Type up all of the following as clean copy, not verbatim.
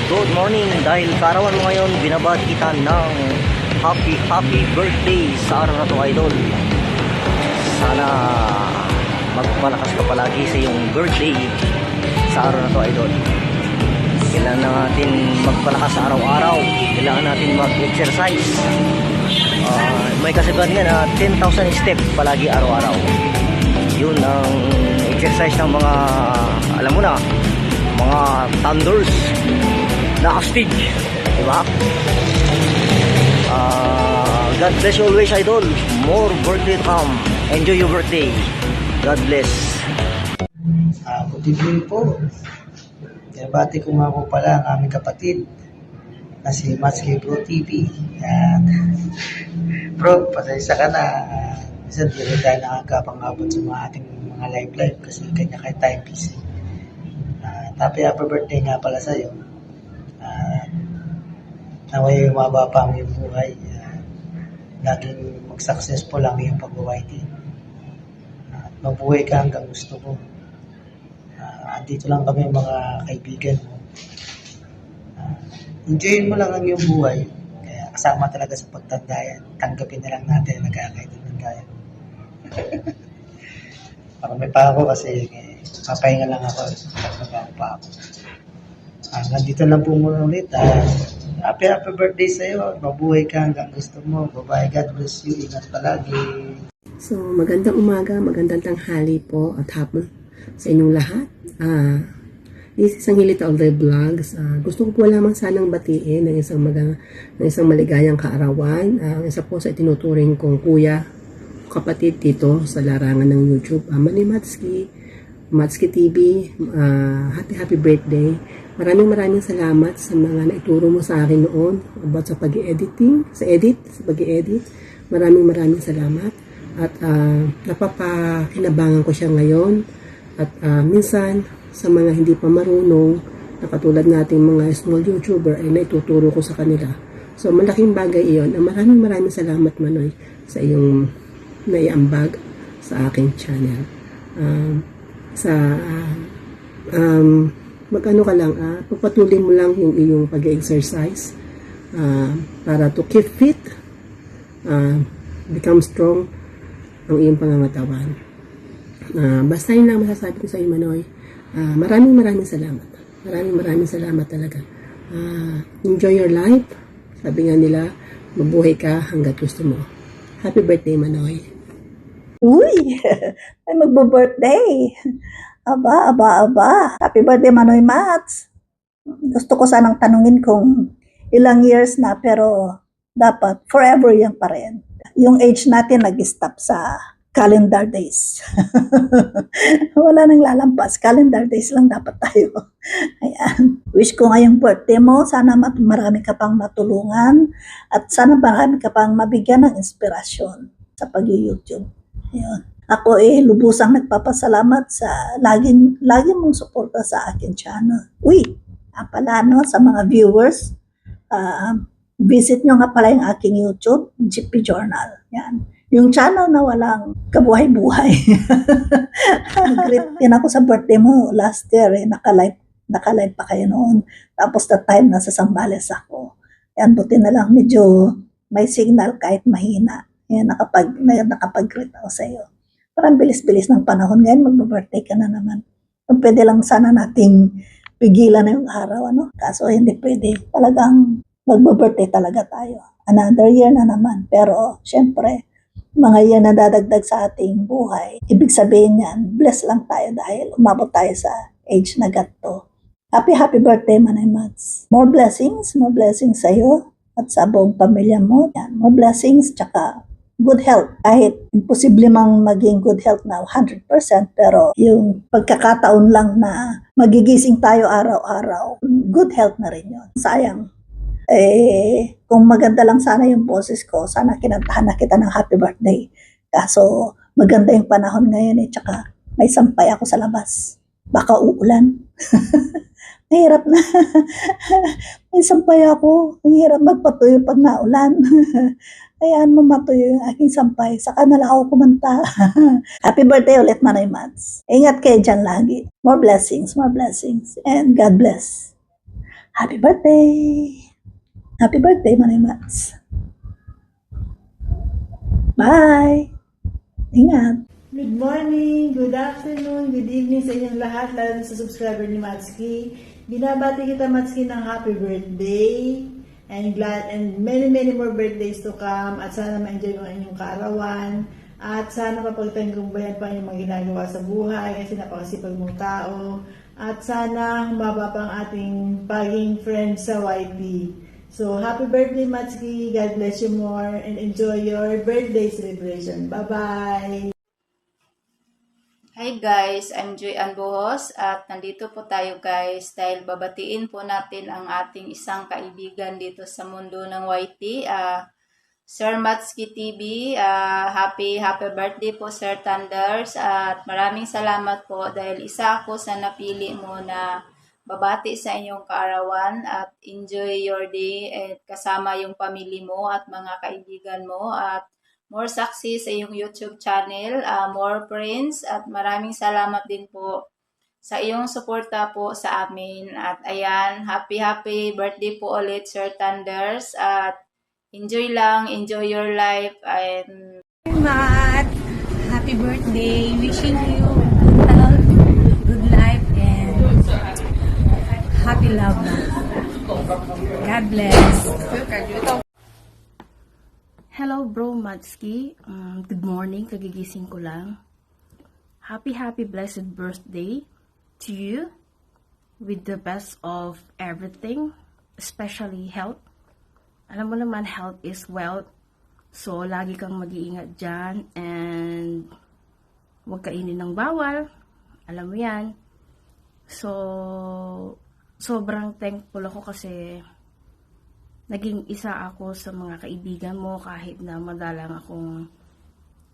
Good morning, dahil kaarawan mo ngayon, binabati kita ng happy birthday sa araw na to, idol. Sana magpalakas ka palagi sa iyong birthday sa araw na to, idol. Kailangan natin magpalakas araw-araw, kailangan natin mag-exercise. May kasabihan nga na 10,000 step palagi araw-araw. Yun ang exercise ng mga, alam mo na, mga thunders na astig, diba? God bless you always, idol. More birthday to come. Enjoy your birthday. God bless. Good evening po. Bati ko nga po pala ang aming kapatid na si Matsuki Bro TV. Yan. Bro, pasaysa ka na. Minsan di rin tayo nakakapangabot sa mga ating mga live kasi kanya kay time busy. Happy birthday nga pala sa'yo. Naway umaba pa ang iyong buhay. Laging mag-successful ang iyong pag-YT. Mabuhay ka hanggang gusto mo. Andito lang kami mga kaibigan mo. Enjoyin mo lang ang iyong buhay. Kaya kasama talaga sa pagtanda yan. Tanggapin na lang natin na nagkakaibigan tayo. Marami pa ako kasi papahinga lang ako. Nagtrabaho pa ako. Nandito lang po muna ulit. Happy birthday sa iyo. Mabuhay ka hanggang gusto mo. Bye-bye. God bless you. Ingat palagi. So, magandang umaga, magandang tanghali po at hapon sa inyong lahat. This is ang Hilita of the Vlogs. Gusto ko po lamang sanang batiin ng isang maligayang kaarawan. Isa po sa itinuturing kong kuya, kapatid dito sa larangan ng YouTube. Manny Matsuki TV, happy birthday. Maraming salamat sa mga naituro mo sa akin noon about sa pag-editing, sa pag-edit. Maraming salamat. At napapakinabangan ko siya ngayon. At minsan, sa mga hindi pa marunong, na katulad nating mga small YouTuber, ay naituturo ko sa kanila. So, malaking bagay iyon. Maraming salamat, Manoy, sa iyong naiambag sa aking channel. Mag-ano ka lang, pagpatuloy mo lang yung iyong pag-exercise para to keep fit, become strong ang iyong pangangatawan. Basta yun lang masasabi ko sa iyo, Manoy. Maraming salamat. Maraming salamat talaga. Enjoy your life. Sabi nga nila, mabuhay ka hanggat gusto mo. Happy birthday, Manoy. Uy! Ay magbo-birthday! Aba. Happy birthday, Manoy Mats! Gusto ko sanang tanungin kung ilang years na, pero dapat forever yan pa rin. Yung age natin nag-stop sa calendar days. Wala nang lalampas. Calendar days lang dapat tayo. Ayan. Wish ko ngayong birthday mo, sana marami ka pang matulungan at sana marami ka pang mabigyan ng inspirasyon sa pag-YouTube. Ayan. Ako lubusang nagpapasalamat sa lagi mong suporta sa akin channel. Uy, pala sa mga viewers, visit nyo nga pala yung aking YouTube, GP Journal. Yan. Yung channel na walang kabuhay-buhay. Nag-greet din ako sa birthday mo last year. Naka-live pa kayo noon. Tapos that time nasa Zambales ako. Yan, buti na lang medyo may signal kahit mahina. Yan, nakapag-greet ako sa iyo. Parang bilis-bilis ng panahon. Ngayon, mag-birthday ka na naman. Kung pwede lang sana nating pigilan na yung araw, ano? Kaso hindi pwede. Talagang mag-birthday talaga tayo. Another year na naman. Pero, syempre, mga year na dadagdag sa ating buhay. Ibig sabihin yan, bless lang tayo dahil umabot tayo sa age na ganito. Happy birthday, Manay Mats. More blessings sa iyo at sa buong pamilya mo. Yan, more blessings, tsaka good health. Kahit imposible mang maging good health na 100%, pero yung pagkakataon lang na magigising tayo araw-araw, good health na rin yun. Sayang. Kung maganda lang sana yung boses ko, sana kinantahan na kita ng happy birthday. Kaso maganda yung panahon ngayon tsaka may sampay ako sa labas. Baka uulan. Mahirap na. May sampay ako. Ang hirap magpatuyo pag naulan. Hayaan mo matuyo yung aking sampay. Saka na lang ako kumanta. Happy birthday ulit, Manay Mats. Ingat kayo dyan lagi. More blessings, and God bless. Happy birthday! Happy birthday, Manay Mats. Bye! Ingat! Good morning, good afternoon, good evening sa inyong lahat, lalo na sa subscriber ni Matsuki. Binabati kita, Matsuki, ng happy birthday and many more birthdays to come, at sana ma-enjoy mo ang inyong kaarawan, at sana mapagtanggumpayan pa ang inyong mga ginagawa sa buhay kasi napakasipag mong tao, at sana humaba pa ang ating paging friend sa YT. So, happy birthday, Matsuki. God bless you more and enjoy your birthday celebration. Bye-bye! Hi guys, I'm Joy Ann Buhos at nandito po tayo guys dahil babatiin po natin ang ating isang kaibigan dito sa mundo ng YT, Sir Matsuki TV. Happy birthday po Sir Thunders, at maraming salamat po dahil isa ako sa napili mo na babati sa inyong kaarawan, at enjoy your day at kasama yung pamilya mo at mga kaibigan mo, at more success sa iyong YouTube channel, more friends, at maraming salamat din po sa iyong suporta po sa amin. At ayan, happy birthday po ulit Sir Thunders, at enjoy your life, and Matt, happy birthday. Wishing you good health, good life, and happy love. God bless. Hello bro Matsuki, good morning, kagigising ko lang. Happy blessed birthday to you with the best of everything, especially health. Alam mo naman, health is wealth, so lagi kang mag-iingat dyan, and huwag kainin ng bawal, alam mo yan. So sobrang thankful ako kasi naging isa ako sa mga kaibigan mo kahit na madalang akong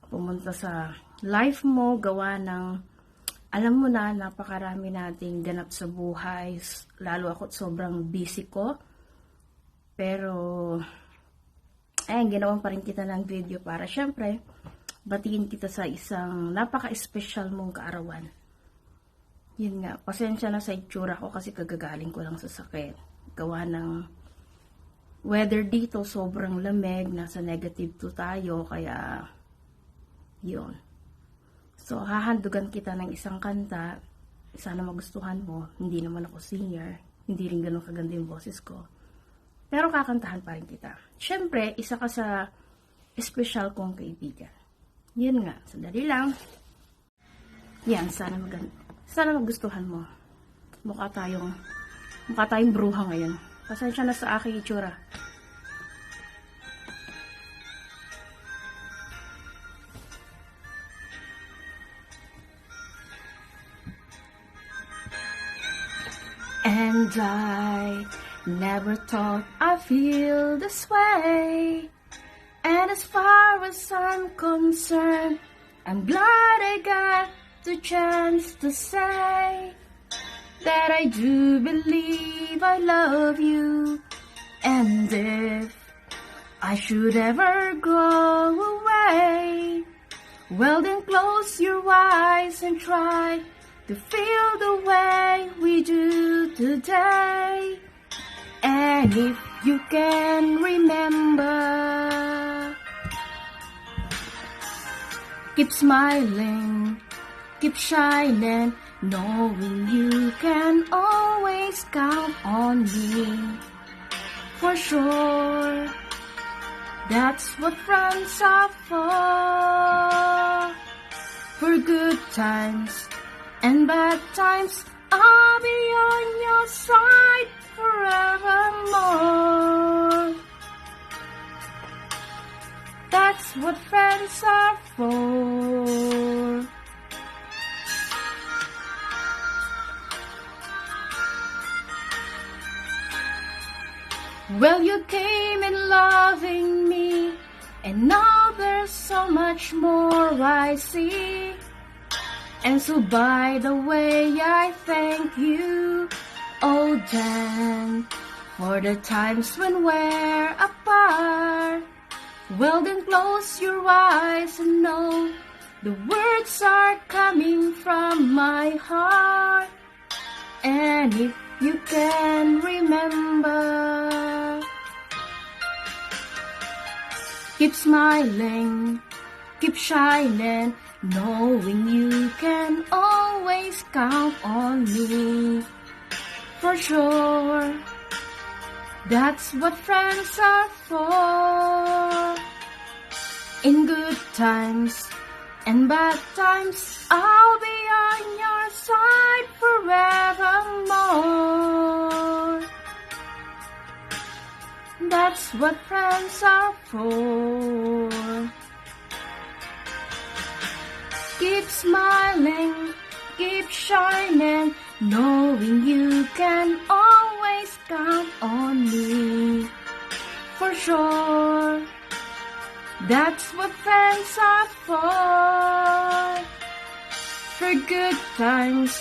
pumunta sa life mo, gawa ng, alam mo na, napakarami nating ganap sa buhay, lalo ako sobrang busy ko. Pero, ginawan pa rin kita ng video para syempre, batiin kita sa isang napaka-special mong kaarawan. Yun nga, pasensya na sa itsura ko kasi kagagaling ko lang sa sakit. Gawa ng weather dito, sobrang lamig, nasa negative 2 tayo, kaya yun. So, hahandugan kita ng isang kanta, sana magustuhan mo. Hindi naman ako singer, hindi rin ganun kaganda yung boses ko. Pero kakantahan pa rin kita. Siyempre, isa ka sa special kong kaibigan. Yun nga, sandali lang. Yan, sana magustuhan mo. Mukha tayong bruha ngayon. Pasensya na sa aking itsura. And I never thought I'd feel this way. And as far as I'm concerned, I'm glad I got the chance to say that I do believe I love you. And if I should ever go away, well then close your eyes and try to feel the way we do today. And if you can remember, keep smiling, keep shining, knowing you can always count on me. For sure, that's what friends are for good times and bad times, I'll be on your side forevermore. That's what friends are for. Well, you came in loving me, and now there's so much more I see. And so by the way, I thank you, oh Dan, for the times when we're apart. Well then close your eyes and know the words are coming from my heart. And if you can remember, Keep smiling, keep shining, knowing you can always count on me. For sure, that's what friends are for. In good times and bad times, I'll be on your side forevermore. That's what friends are for. Keep smiling, keep shining, knowing you can always count on me. For sure, that's what friends are for. For good times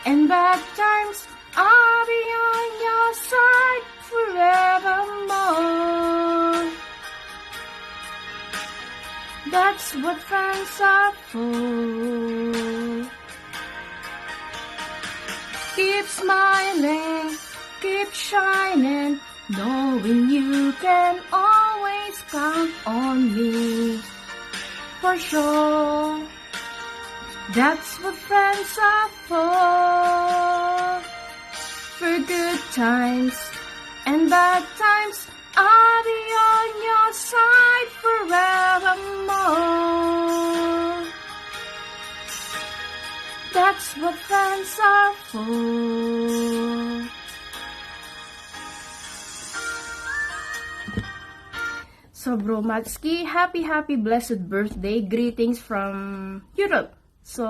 and bad times, I'll be on your side forevermore. That's what friends are for. Keep smiling, keep shining, knowing you can always count on me. For sure, that's what friends are for. For good times and bad times, I'll be on your side forevermore. That's what friends are for. So, Bro Matsuki, happy blessed birthday. Greetings from Europe. So,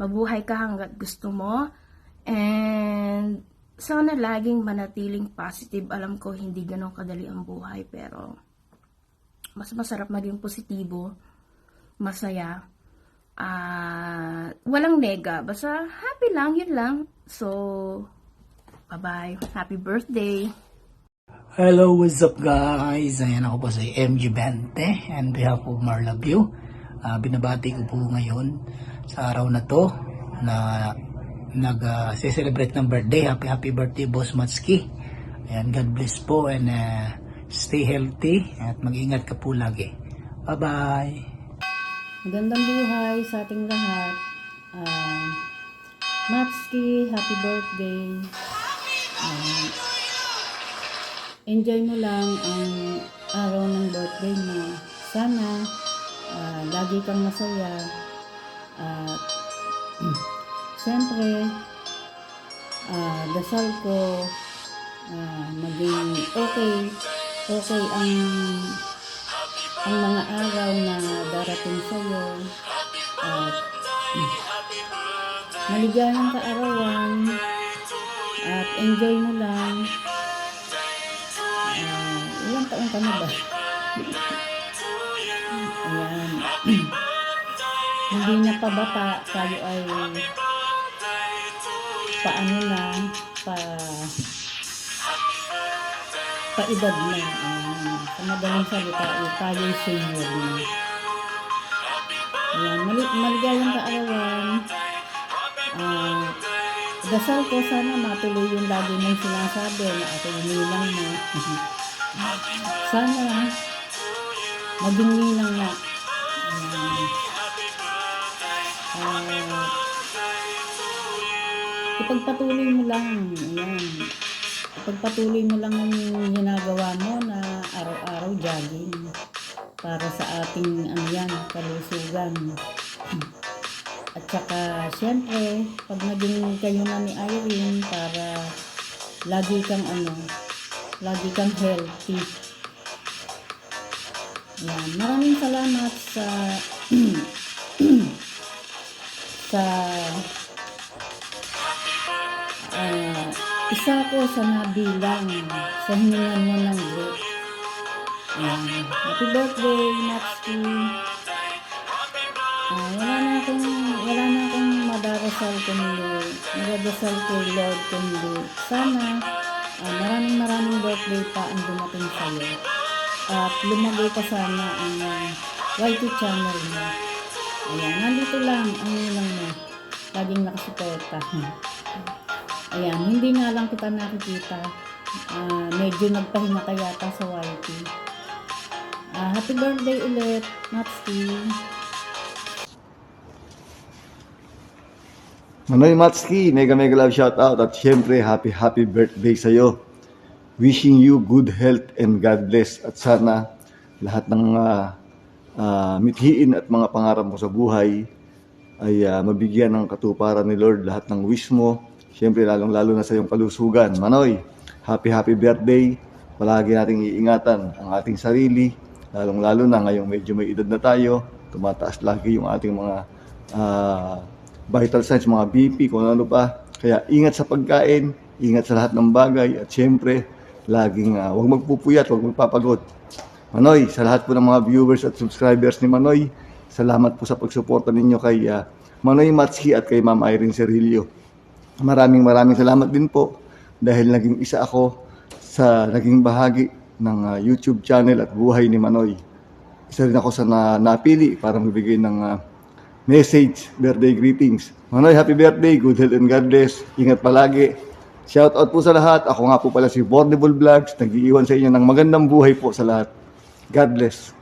mabuhay ka hanggat gusto mo. And, sana laging manatiling positive. Alam ko, hindi ganun kadali ang buhay. Pero, mas masarap maging positibo. Masaya. Walang nega. Basta, happy lang, yun lang. So, bye-bye. Happy birthday. Hello, what's up guys? Ayan ako po si MG20 and behalf of Marla View. Binabati ko po ngayon sa araw na to na nag-celebrate ng birthday. Happy birthday, Boss Matsuki. Ayan, God bless po and stay healthy at mag-ingat ka po lagi. Bye-bye! Magandang buhay sa ating lahat. Matsuki, happy birthday. Enjoy mo lang ang araw ng birthday mo. Sana lagi kang masaya. At siyempre, dasal ko maging okay ang mga araw na darating sa'yo. At maligayang kaarawan at enjoy mo lang. Ilang taon ka na ba? Ayan. Hindi na pa bata, tayo ay paano na, paedad na. Sa madaling salita, tayo ay senior na. Ayan. Maligayang kaarawan. Dasal ko sana matuloy yung lagi mong sinasabi na ako umilang na. Sana maging ninang na. Ipagpatuloy mo lang. Ayan. Ipagpatuloy mo lang ang ginagawa mo na araw-araw jogging para sa ating kalusugan. At saka, siyempre, pag naging kayo na ni Irene, para lagi kang healthy. Yan. Maraming salamat sa isa ko sa nabilang sa hiningan mo ng group. Happy birthday, Matsuki. Wala na akong madadasal kay Lord kundi sana maraming birthday pa ang dumating sa'yo at lumagay ka sana ang YT channel mo. Ayan, nandito lang ang ninang mo, laging nakasuporta. Ayan, hindi nga lang kita nakikita, medyo nagpahinga ka yata sa YT. Happy birthday ulit, Matski. Manoy Matski, mega love shout out at syempre happy birthday sa'yo. Wishing you good health and God bless at sana lahat ng mithiin at mga pangarap mo sa buhay ay mabigyan ng katuparan ni Lord lahat ng wish mo. Syempre lalong-lalo na sa iyong kalusugan. Manoy, happy birthday. Palagi nating iingatan ang ating sarili, lalong-lalo na ngayong medyo may edad na tayo. Tumataas lagi yung ating mga vital signs, mga BP, kung ano pa. Kaya ingat sa pagkain, ingat sa lahat ng bagay, at syempre, laging huwag magpupuyat, huwag magpapagod. Manoy, sa lahat po ng mga viewers at subscribers ni Manoy, salamat po sa pagsuporta ninyo kay Manoy Matski at kay Ma'am Irene Cerrillo. Maraming salamat din po dahil naging isa ako sa naging bahagi ng YouTube channel at buhay ni Manoy. Isa rin ako sa napili para magbigay ng message, birthday greetings. Manoy, happy birthday, good health and God bless. Ingat palagi. Shout out po sa lahat. Ako nga po pala si Bordable Vlogs. Nag-iiwan sa inyo ng magandang buhay po sa lahat. God bless.